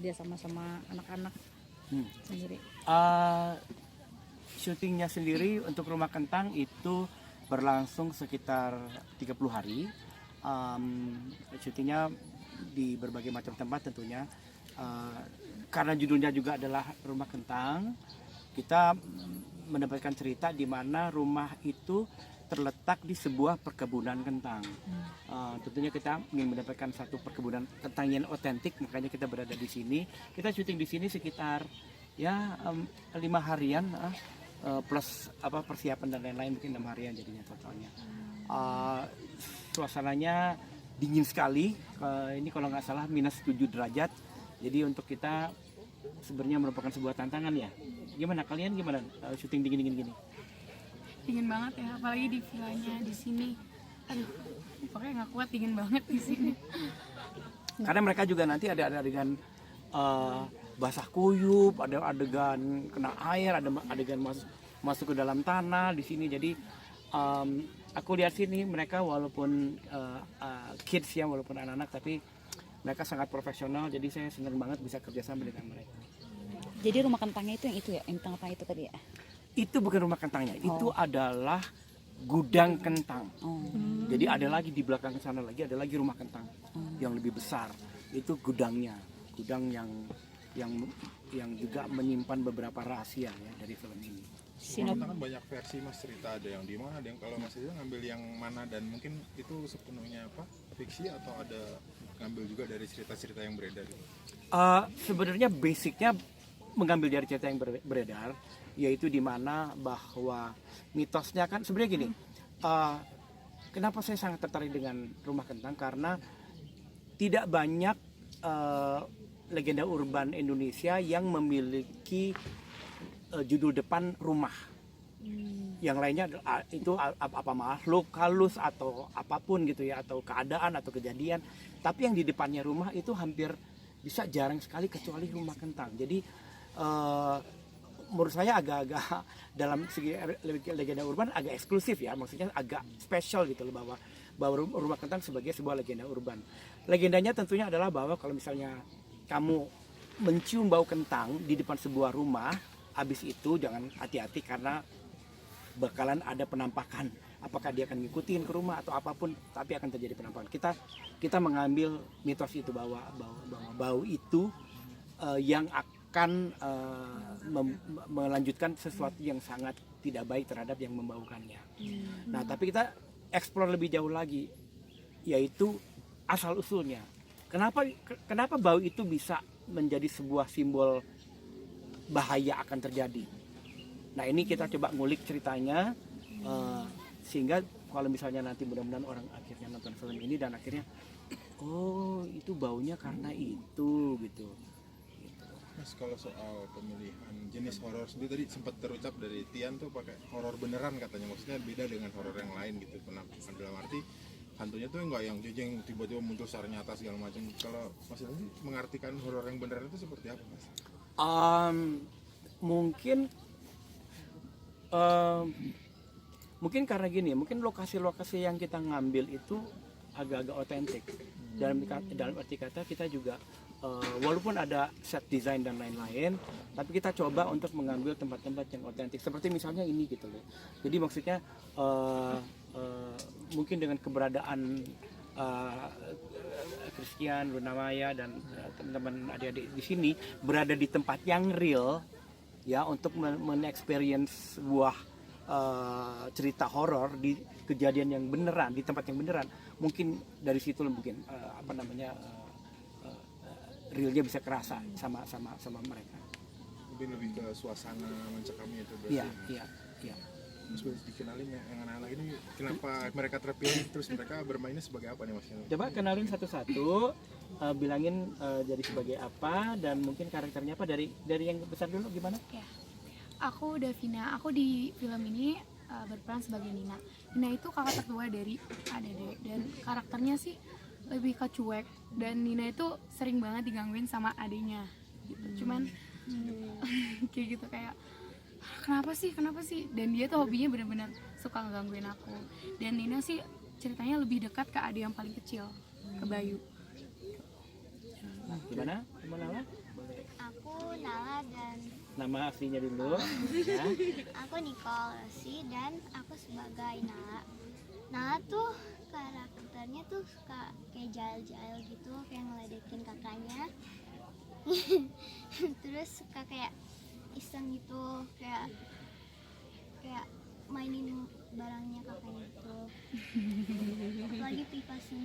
kerja sama anak-anak sendiri? Syutingnya sendiri untuk Rumah Kentang itu berlangsung sekitar 30 hari. Syutingnya di berbagai macam tempat tentunya. Karena judulnya juga adalah Rumah Kentang, kita mendapatkan cerita di mana rumah itu terletak di sebuah perkebunan kentang. Tentunya kita ingin mendapatkan satu perkebunan kentang yang otentik, makanya kita berada di sini. Kita syuting di sini sekitar 5 harian plus persiapan dan lain-lain, mungkin 6 harian jadinya totalnya. Suasananya dingin sekali. Ini kalau nggak salah minus 7 derajat. Jadi untuk kita sebenarnya merupakan sebuah tantangan ya. Gimana kalian syuting dingin gini? Dingin banget ya, apalagi di villanya di sini. Aduh, pokoknya nggak kuat, dingin banget di sini. Karena mereka juga nanti ada adegan basah kuyup, ada adegan kena air, ada adegan masuk ke dalam tanah di sini. Jadi aku lihat sini mereka walaupun kids ya, walaupun anak-anak, tapi mereka sangat profesional. Jadi saya senang banget bisa kerjasama dengan mereka. Jadi Rumah Kentangnya itu yang tengah-tengah itu tadi ya? Itu bukan rumah kentangnya, itu adalah gudang kentang. Jadi ada lagi di belakang sana lagi ada lagi rumah kentang yang lebih besar. Itu gudangnya, gudang yang juga menyimpan beberapa rahasia ya dari film ini. Kan banyak versi Mas cerita, ada yang di mana, ada yang kalau Mas itu ngambil yang mana, dan mungkin itu sepenuhnya fiksi atau ada ngambil juga dari cerita-cerita yang beredar itu? Sebenarnya basicnya mengambil dari cerita yang beredar, yaitu di mana bahwa mitosnya kan sebenarnya gini. Kenapa saya sangat tertarik dengan Rumah Kentang, karena tidak banyak legenda urban Indonesia yang memiliki judul depan rumah. Yang lainnya itu apa makhluk halus atau apapun gitu ya, atau keadaan atau kejadian. Tapi yang di depannya rumah itu hampir bisa jarang sekali, kecuali Rumah Kentang. Jadi menurut saya agak-agak dalam segi legenda urban agak eksklusif ya, maksudnya agak spesial gitu loh, bahwa Rumah Kentang sebagai sebuah legenda urban. Legendanya tentunya adalah bahwa kalau misalnya kamu mencium bau kentang di depan sebuah rumah, habis itu jangan hati-hati karena bakalan ada penampakan. Apakah dia akan ngikutin ke rumah atau apapun, tapi akan terjadi penampakan. Kita mengambil mitos itu bahwa bau itu yang akan melanjutkan sesuatu yang sangat tidak baik terhadap yang membaukannya. Nah, tapi kita eksplor lebih jauh lagi, yaitu asal usulnya. Kenapa bau itu bisa menjadi sebuah simbol bahaya akan terjadi? Nah, ini kita coba ngulik ceritanya, sehingga kalau misalnya nanti mudah-mudahan orang akhirnya nonton film ini dan akhirnya oh itu baunya karena itu gitu. Mas, kalau soal pemilihan jenis horor sendiri tadi sempat terucap dari Tian tuh pakai horor beneran katanya, maksudnya beda dengan horor yang lain gitu. Penampakan dalam arti hantunya tuh enggak yang jejeng tiba-tiba muncul secara nyata segala macam. Kalau Mas ini mengartikan horor yang beneran itu seperti apa, Mas? Mungkin karena gini, mungkin lokasi-lokasi yang kita ngambil itu agak-agak otentik. Dalam arti kata kita juga walaupun ada set design dan lain-lain, tapi kita coba untuk mengambil tempat-tempat yang otentik. Seperti misalnya ini gitu loh. Jadi maksudnya mungkin dengan keberadaan Christian, Luna Maya dan teman-teman adik-adik di sini berada di tempat yang real ya, untuk men-experience sebuah cerita horor di kejadian yang beneran, di tempat yang beneran. Mungkin dari situ mungkin realnya bisa kerasa sama mereka. Lebih ke suasana mencekamnya itu berarti. Iya. Mas, boleh dikenalin yang anak-anak ini kenapa mereka terpilih, terus mereka bermainnya sebagai apa nih, Mas? Coba kenalin satu-satu, bilangin jadi sebagai apa dan mungkin karakternya apa, dari yang besar dulu gimana? Ya. Aku Davina, aku di film ini berperan sebagai Nina. Nina itu kakak tertua dari Adede, dan karakternya sih lebih ke cuek, dan Nina itu sering banget digangguin sama adenya gitu. Cuman kayak gitu, kayak kenapa sih, dan dia tuh hobinya benar-benar suka ngegangguin aku. Dan Nina sih ceritanya lebih dekat ke adik yang paling kecil, ke Bayu. Gimana? Lala? Nala dan Nama aslinya dulu. Ya. aku Nicole Rossi dan aku sebagai Nala. Nala tuh karakternya tuh suka kayak jail-jail gitu, kayak ngeledekin kakaknya. Terus suka kayak iseng gitu, kayak mainin barangnya kakaknya gitu. Apalagi pipasnya